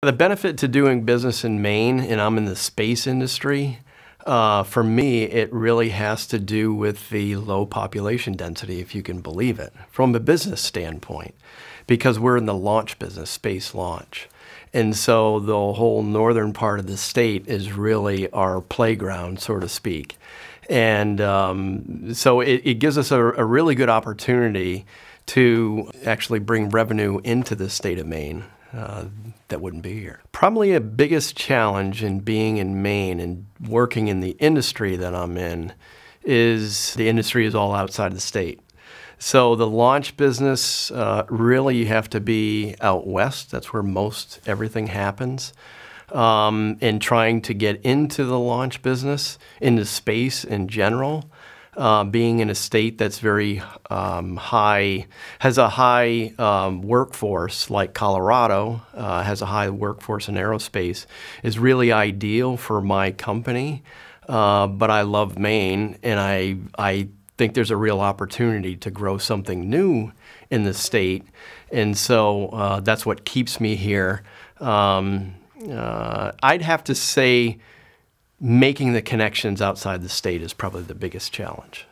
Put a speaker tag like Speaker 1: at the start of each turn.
Speaker 1: The benefit to doing business in Maine, and I'm in the space industry, for me, it really has to do with the low population density, if you can believe it, from a business standpoint, because we're in the launch business, space launch. And so the whole northern part of the state is really our playground, so to speak. And so it gives us a really good opportunity to actually bring revenue into the state of Maine that wouldn't be here. Probably a biggest challenge in being in Maine and working in the industry that I'm in is the industry is all outside the state. So the launch business, really you have to be out west. That's where most everything happens. And trying to get into the launch business, into space in general, being in a state that's very high, has a high workforce, like Colorado has a high workforce in aerospace, is really ideal for my company. But I love Maine, and I think there's a real opportunity to grow something new in the state, and so that's what keeps me here. I'd have to say making the connections outside the state is probably the biggest challenge.